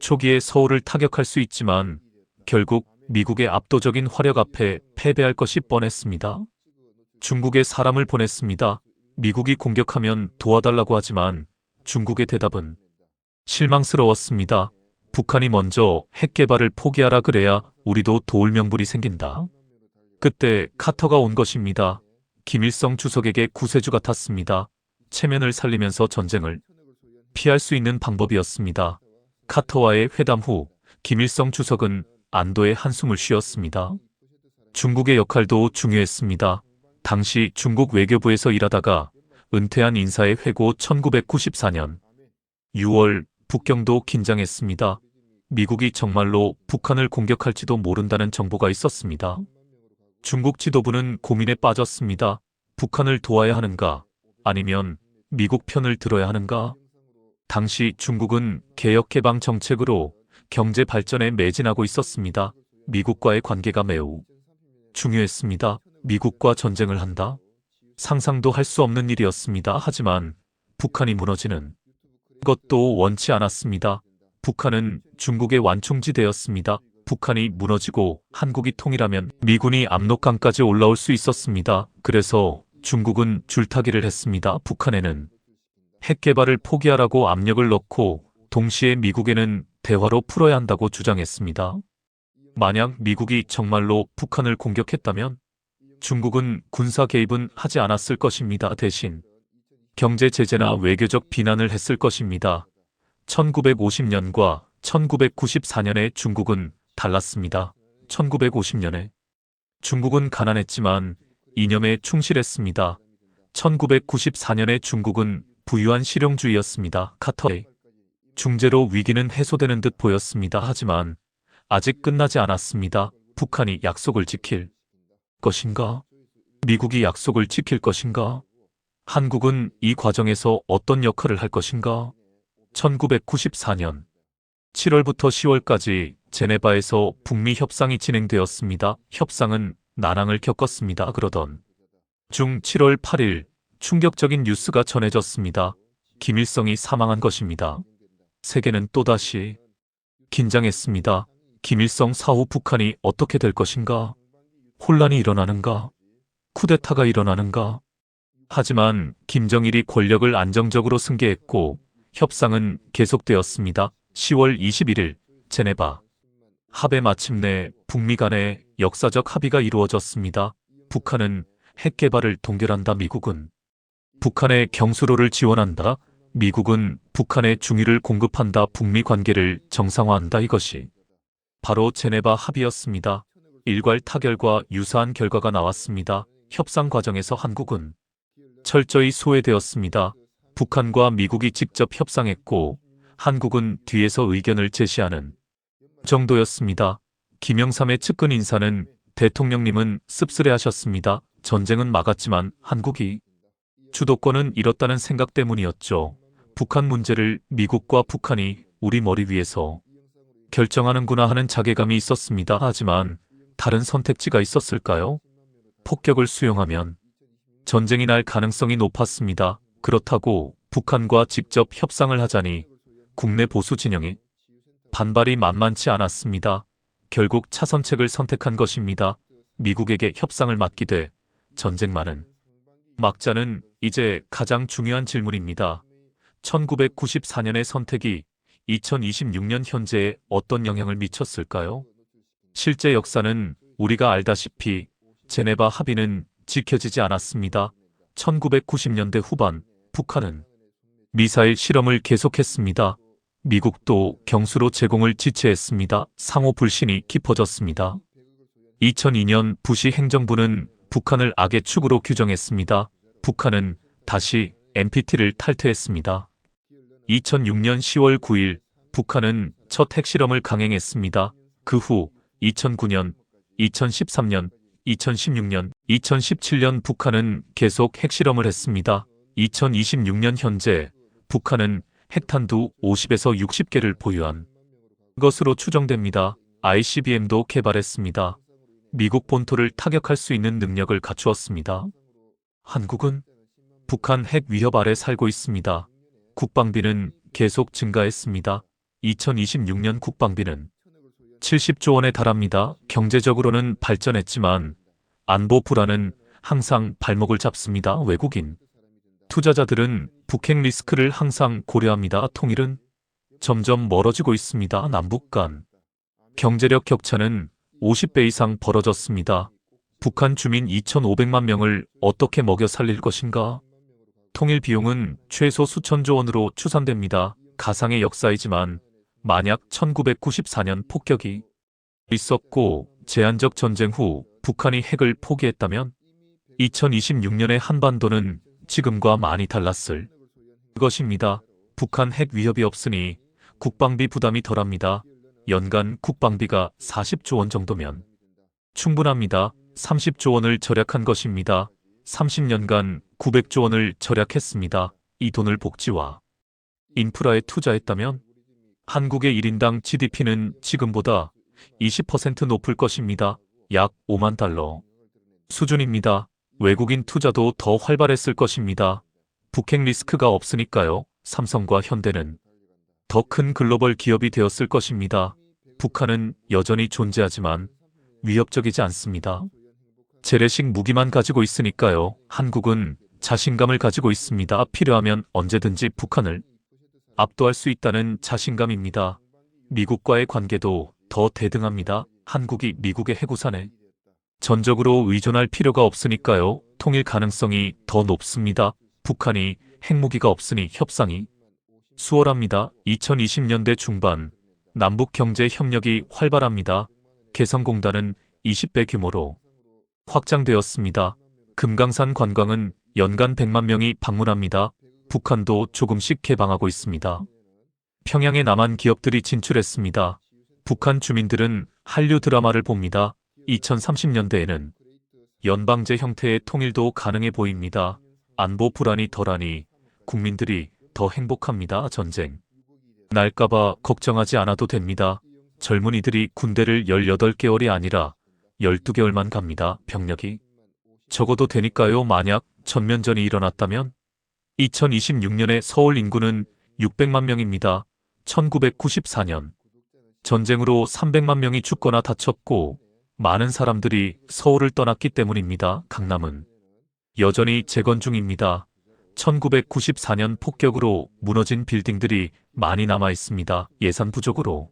초기에 서울을 타격할 수 있지만 결국 미국의 압도적인 화력 앞에 패배할 것이 뻔했습니다. 중국에 사람을 보냈습니다. 미국이 공격하면 도와달라고 하지만 중국의 대답은 실망스러웠습니다. 북한이 먼저 핵 개발을 포기하라, 그래야 우리도 도울 명분이 생긴다. 그때 카터가 온 것입니다. 김일성 주석에게 구세주 같았습니다. 체면을 살리면서 전쟁을 피할 수 있는 방법이었습니다. 카터와의 회담 후 김일성 주석은 안도의 한숨을 쉬었습니다. 중국의 역할도 중요했습니다. 당시 중국 외교부에서 일하다가 은퇴한 인사의 회고 1994년 6월 북경도 긴장했습니다. 미국이 정말로 북한을 공격할지도 모른다는 정보가 있었습니다. 중국 지도부는 고민에 빠졌습니다. 북한을 도와야 하는가, 아니면 미국 편을 들어야 하는가? 당시 중국은 개혁개방 정책으로 경제 발전에 매진하고 있었습니다. 미국과의 관계가 매우 중요했습니다. 미국과 전쟁을 한다? 상상도 할 수 없는 일이었습니다. 하지만 북한이 무너지는 것도 원치 않았습니다. 북한은 중국의 완충지대였습니다. 북한이 무너지고 한국이 통일하면 미군이 압록강까지 올라올 수 있었습니다. 그래서 중국은 줄타기를 했습니다. 북한에는 핵 개발을 포기하라고 압력을 넣고 동시에 미국에는 대화로 풀어야 한다고 주장했습니다. 만약 미국이 정말로 북한을 공격했다면 중국은 군사 개입은 하지 않았을 것입니다. 대신 경제 제재나 외교적 비난을 했을 것입니다. 1950년과 1994년의 중국은 달랐습니다. 1950년에 중국은 가난했지만 이념에 충실했습니다. 1994년의 중국은 부유한 실용주의였습니다. 카터의 중재로 위기는 해소되는 듯 보였습니다. 하지만 아직 끝나지 않았습니다. 북한이 약속을 지킬 것인가? 미국이 약속을 지킬 것인가? 한국은 이 과정에서 어떤 역할을 할 것인가? 1994년 7월부터 10월까지 제네바에서 북미 협상이 진행되었습니다. 협상은 난항을 겪었습니다. 그러던 중 7월 8일 충격적인 뉴스가 전해졌습니다. 김일성이 사망한 것입니다. 세계는 또다시 긴장했습니다. 김일성 사후 북한이 어떻게 될 것인가? 혼란이 일어나는가? 쿠데타가 일어나는가? 하지만 김정일이 권력을 안정적으로 승계했고 협상은 계속되었습니다. 10월 21일 제네바 합에 마침내 북미 간의 역사적 합의가 이루어졌습니다. 북한은 핵 개발을 동결한다. 미국은 북한의 경수로를 지원한다. 미국은 북한의 중위를 공급한다. 북미 관계를 정상화한다. 이것이 바로 제네바 합의였습니다. 일괄 타결과 유사한 결과가 나왔습니다. 협상 과정에서 한국은 철저히 소외되었습니다. 북한과 미국이 직접 협상했고 한국은 뒤에서 의견을 제시하는 정도였습니다. 김영삼의 측근 인사는 대통령님은 씁쓸해하셨습니다. 전쟁은 막았지만 한국이 주도권은 잃었다는 생각 때문이었죠. 북한 문제를 미국과 북한이 우리 머리 위에서 결정하는구나 하는 자괴감이 있었습니다. 하지만 다른 선택지가 있었을까요? 폭격을 수용하면 전쟁이 날 가능성이 높았습니다. 그렇다고 북한과 직접 협상을 하자니 국내 보수 진영의 반발이 만만치 않았습니다. 결국 차선책을 선택한 것입니다. 미국에게 협상을 맡기되 전쟁만은 막자는 이제 가장 중요한 질문입니다. 1994년의 선택이 2026년 현재에 어떤 영향을 미쳤을까요? 실제 역사는 우리가 알다시피 제네바 합의는 지켜지지 않았습니다. 1990년대 후반 북한은 미사일 실험을 계속했습니다. 미국도 경수로 제공을 지체했습니다. 상호 불신이 깊어졌습니다. 2002년 부시 행정부는 북한을 악의 축으로 규정했습니다. 북한은 다시 NPT를 탈퇴했습니다. 2006년 10월 9일 북한은 첫 핵실험을 강행했습니다. 그 후 2009년, 2013년, 2016년, 2017년 북한은 계속 핵실험을 했습니다. 2026년 현재 북한은 핵탄두 50에서 60개를 보유한 것으로 추정됩니다. ICBM도 개발했습니다. 미국 본토를 타격할 수 있는 능력을 갖추었습니다. 한국은 북한 핵 위협 아래 살고 있습니다. 국방비는 계속 증가했습니다. 2026년 국방비는 70조 원에 달합니다. 경제적으로는 발전했지만 안보 불안은 항상 발목을 잡습니다. 외국인 투자자들은 북핵 리스크를 항상 고려합니다. 통일은 점점 멀어지고 있습니다. 남북 간 경제력 격차는 50배 이상 벌어졌습니다. 북한 주민 2,500만 명을 어떻게 먹여 살릴 것인가? 통일 비용은 최소 수천조 원으로 추산됩니다. 가상의 역사이지만 만약 1994년 폭격이 있었고 제한적 전쟁 후 북한이 핵을 포기했다면 2026년의 한반도는 지금과 많이 달랐을 것입니다. 북한 핵 위협이 없으니 국방비 부담이 덜합니다. 연간 국방비가 40조 원 정도면 충분합니다. 30조 원을 절약한 것입니다. 30년간 900조 원을 절약했습니다. 이 돈을 복지와 인프라에 투자했다면 한국의 1인당 GDP는 지금보다 20% 높을 것입니다. 약 5만 달러 수준입니다. 외국인 투자도 더 활발했을 것입니다. 북핵 리스크가 없으니까요. 삼성과 현대는 더 큰 글로벌 기업이 되었을 것입니다. 북한은 여전히 존재하지만 위협적이지 않습니다. 재래식 무기만 가지고 있으니까요. 한국은 자신감을 가지고 있습니다. 필요하면 언제든지 북한을 압도할 수 있다는 자신감입니다. 미국과의 관계도 더 대등합니다. 한국이 미국의 해구산에 전적으로 의존할 필요가 없으니까요. 통일 가능성이 더 높습니다. 북한이 핵무기가 없으니 협상이 수월합니다. 2020년대 중반 남북 경제 협력이 활발합니다. 개성공단은 20배 규모로 확장되었습니다. 금강산 관광은 연간 100만 명이 방문합니다. 북한도 조금씩 개방하고 있습니다. 평양에 남한 기업들이 진출했습니다. 북한 주민들은 한류 드라마를 봅니다. 2030년대에는 연방제 형태의 통일도 가능해 보입니다. 안보 불안이 덜하니 국민들이 더 행복합니다. 전쟁 날까봐 걱정하지 않아도 됩니다. 젊은이들이 군대를 18개월이 아니라 12개월만 갑니다. 병력이 적어도 되니까요. 만약 전면전이 일어났다면 2026년에 서울 인구는 600만 명입니다. 1994년 전쟁으로 300만 명이 죽거나 다쳤고 많은 사람들이 서울을 떠났기 때문입니다. 강남은 여전히 재건 중입니다. 1994년 폭격으로 무너진 빌딩들이 많이 남아 있습니다. 예산 부족으로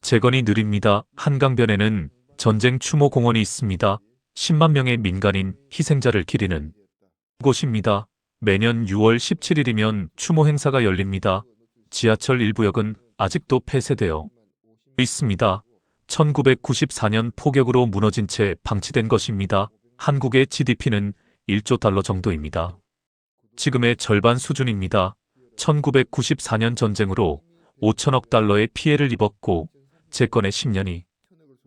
재건이 느립니다. 한강변에는 전쟁 추모 공원이 있습니다. 10만 명의 민간인 희생자를 기리는 곳입니다. 매년 6월 17일이면 추모 행사가 열립니다. 지하철 일부역은 아직도 폐쇄되어 있습니다. 1994년 폭격으로 무너진 채 방치된 것입니다. 한국의 GDP는 1조 달러 정도입니다. 지금의 절반 수준입니다. 1994년 전쟁으로 5천억 달러의 피해를 입었고 재건에 10년이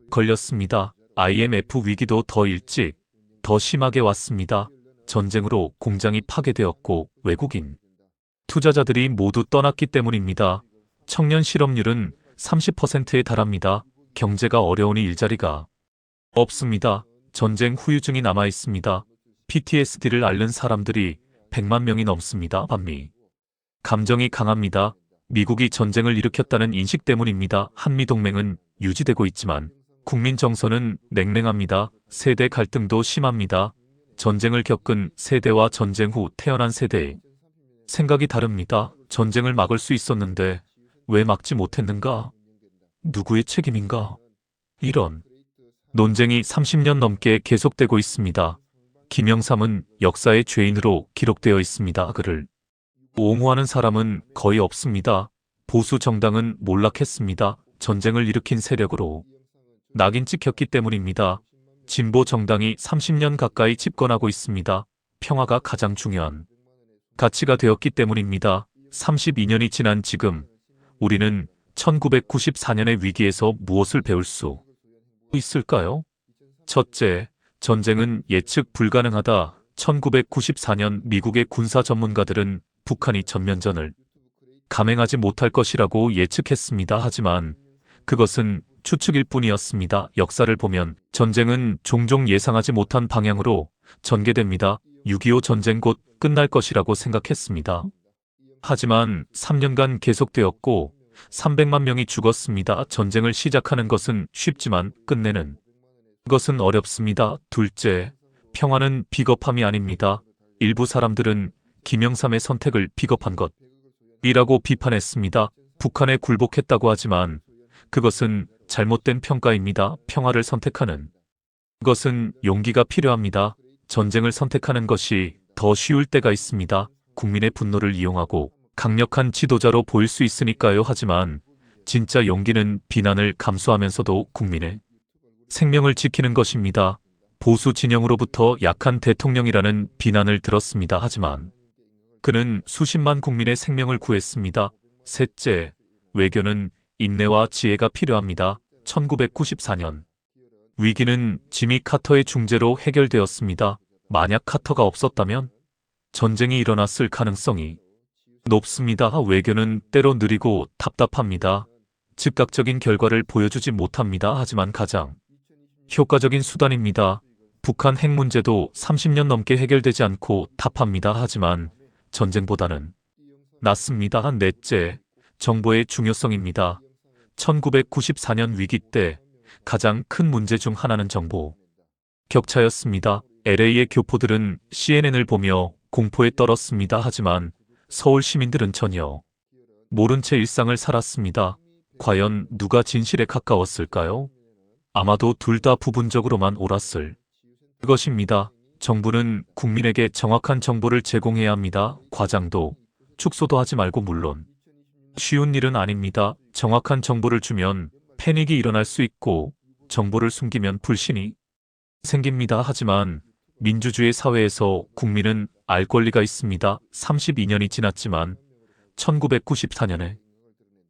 걸렸습니다. IMF 위기도 더 일찍, 더 심하게 왔습니다. 전쟁으로 공장이 파괴되었고 외국인 투자자들이 모두 떠났기 때문입니다. 청년 실업률은 30%에 달합니다. 경제가 어려우니 일자리가 없습니다. 전쟁 후유증이 남아 있습니다. PTSD를 앓는 사람들이 100만 명이 넘습니다. 반미 감정이 강합니다. 미국이 전쟁을 일으켰다는 인식 때문입니다. 한미동맹은 유지되고 있지만 국민 정서는 냉랭합니다. 세대 갈등도 심합니다. 전쟁을 겪은 세대와 전쟁 후 태어난 세대의 생각이 다릅니다. 전쟁을 막을 수 있었는데 왜 막지 못했는가? 누구의 책임인가? 이런 논쟁이 30년 넘게 계속되고 있습니다. 김영삼은 역사의 죄인으로 기록되어 있습니다. 그를 옹호하는 사람은 거의 없습니다. 보수 정당은 몰락했습니다. 전쟁을 일으킨 세력으로 낙인 찍혔기 때문입니다. 진보 정당이 30년 가까이 집권하고 있습니다. 평화가 가장 중요한 가치가 되었기 때문입니다. 32년이 지난 지금 우리는 1994년의 위기에서 무엇을 배울 수 있을까요? 첫째, 전쟁은 예측 불가능하다. 1994년 미국의 군사 전문가들은 북한이 전면전을 감행하지 못할 것이라고 예측했습니다. 하지만 그것은 추측일 뿐이었습니다. 역사를 보면 전쟁은 종종 예상하지 못한 방향으로 전개됩니다. 6.25 전쟁 곧 끝날 것이라고 생각했습니다. 하지만 3년간 계속되었고 300만 명이 죽었습니다. 전쟁을 시작하는 것은 쉽지만 끝내는 것은 어렵습니다. 둘째, 평화는 비겁함이 아닙니다. 일부 사람들은 김영삼의 선택을 비겁한 것이라고 비판했습니다. 북한에 굴복했다고 하지만 그것은 잘못된 평가입니다. 평화를 선택하는 것은 용기가 필요합니다. 전쟁을 선택하는 것이 더 쉬울 때가 있습니다. 국민의 분노를 이용하고 강력한 지도자로 보일 수 있으니까요. 하지만 진짜 용기는 비난을 감수하면서도 국민의 생명을 지키는 것입니다. 보수 진영으로부터 약한 대통령이라는 비난을 들었습니다. 하지만 그는 수십만 국민의 생명을 구했습니다. 셋째, 외교는 인내와 지혜가 필요합니다. 1994년 위기는 지미 카터의 중재로 해결되었습니다. 만약 카터가 없었다면 전쟁이 일어났을 가능성이 높습니다. 외교는 때로 느리고 답답합니다. 즉각적인 결과를 보여주지 못합니다. 하지만 가장 효과적인 수단입니다. 북한 핵 문제도 30년 넘게 해결되지 않고 답합니다. 하지만 전쟁보다는 낫습니다. 넷째, 정보의 중요성입니다. 1994년 위기 때 가장 큰 문제 중 하나는 정보 격차였습니다. LA의 교포들은 CNN을 보며 공포에 떨었습니다. 하지만 서울 시민들은 전혀 모른 채 일상을 살았습니다. 과연 누가 진실에 가까웠을까요? 아마도 둘 다 부분적으로만 옳았을 것입니다. 정부는 국민에게 정확한 정보를 제공해야 합니다. 과장도 축소도 하지 말고 물론 쉬운 일은 아닙니다. 정확한 정보를 주면 패닉이 일어날 수 있고 정보를 숨기면 불신이 생깁니다. 하지만 민주주의 사회에서 국민은 알 권리가 있습니다. 32년이 지났지만 1994년에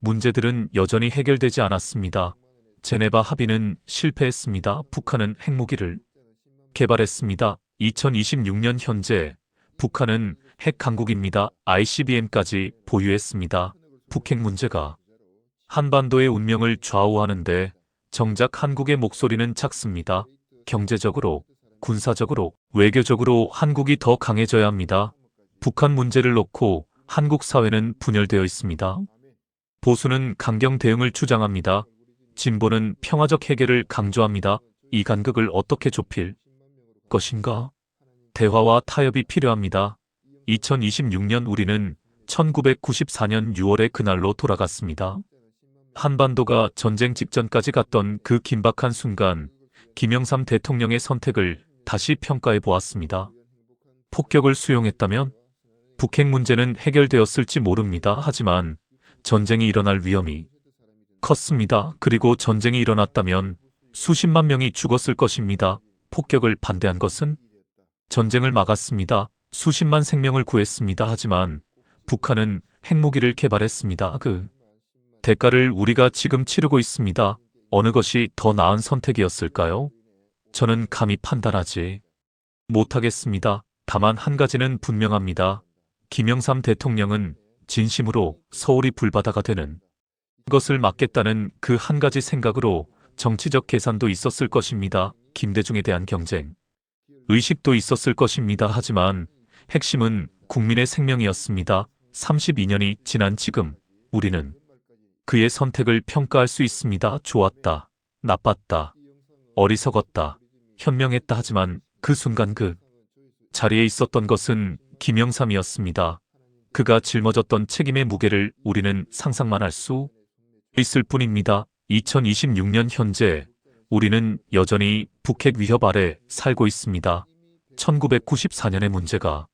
문제들은 여전히 해결되지 않았습니다. 제네바 합의는 실패했습니다. 북한은 핵무기를 개발했습니다. 2026년 현재 북한은 핵 강국입니다. ICBM까지 보유했습니다. 북핵 문제가 한반도의 운명을 좌우하는데 정작 한국의 목소리는 작습니다. 경제적으로, 군사적으로, 외교적으로 한국이 더 강해져야 합니다. 북한 문제를 놓고 한국 사회는 분열되어 있습니다. 보수는 강경 대응을 주장합니다. 진보는 평화적 해결을 강조합니다. 이 간극을 어떻게 좁힐 것인가? 대화와 타협이 필요합니다. 2026년 우리는 1994년 6월의 그날로 돌아갔습니다. 한반도가 전쟁 직전까지 갔던 그 긴박한 순간, 김영삼 대통령의 선택을 다시 평가해 보았습니다. 폭격을 수용했다면 북핵 문제는 해결되었을지 모릅니다. 하지만 전쟁이 일어날 위험이 컸습니다. 그리고 전쟁이 일어났다면 수십만 명이 죽었을 것입니다. 폭격을 반대한 것은 전쟁을 막았습니다. 수십만 생명을 구했습니다. 하지만 북한은 핵무기를 개발했습니다. 그 대가를 우리가 지금 치르고 있습니다. 어느 것이 더 나은 선택이었을까요? 저는 감히 판단하지 못하겠습니다. 다만 한 가지는 분명합니다. 김영삼 대통령은 진심으로 서울이 불바다가 되는 것을 막겠다는 그 한 가지 생각으로 정치적 계산도 있었을 것입니다. 김대중에 대한 경쟁 의식도 있었을 것입니다. 하지만 핵심은 국민의 생명이었습니다. 32년이 지난 지금 우리는 그의 선택을 평가할 수 있습니다. 좋았다, 나빴다, 어리석었다, 현명했다. 하지만 그 순간 그 자리에 있었던 것은 김영삼이었습니다. 그가 짊어졌던 책임의 무게를 우리는 상상만 할 수 있을 뿐입니다. 2026년 현재 우리는 여전히 북핵 위협 아래 살고 있습니다. 1994년의 문제가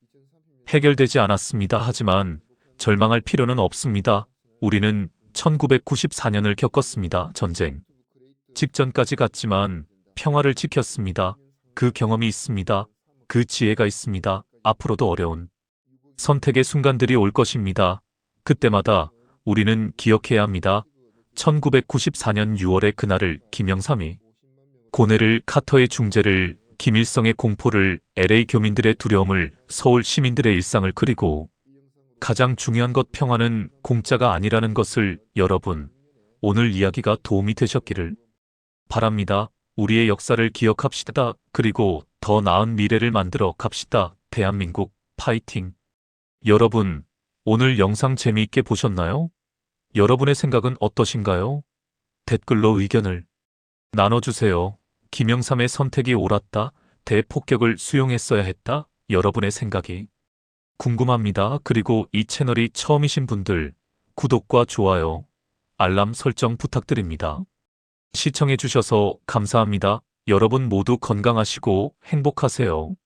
해결되지 않았습니다. 하지만 절망할 필요는 없습니다. 우리는 1994년을 겪었습니다. 전쟁 직전까지 갔지만 평화를 지켰습니다. 그 경험이 있습니다. 그 지혜가 있습니다. 앞으로도 어려운 선택의 순간들이 올 것입니다. 그때마다 우리는 기억해야 합니다. 1994년 6월의 그날을, 김영삼이 고뇌를, 카터의 중재를, 김일성의 공포를, LA 교민들의 두려움을, 서울 시민들의 일상을, 그리고 가장 중요한 것, 평화는 공짜가 아니라는 것을. 여러분, 오늘 이야기가 도움이 되셨기를 바랍니다. 우리의 역사를 기억합시다. 그리고 더 나은 미래를 만들어 갑시다. 대한민국 파이팅! 여러분, 오늘 영상 재미있게 보셨나요? 여러분의 생각은 어떠신가요? 댓글로 의견을 나눠주세요. 김영삼의 선택이 옳았다, 대폭격을 수용했어야 했다, 여러분의 생각이 궁금합니다. 그리고 이 채널이 처음이신 분들, 구독과 좋아요, 알람 설정 부탁드립니다. 시청해주셔서 감사합니다. 여러분 모두 건강하시고 행복하세요.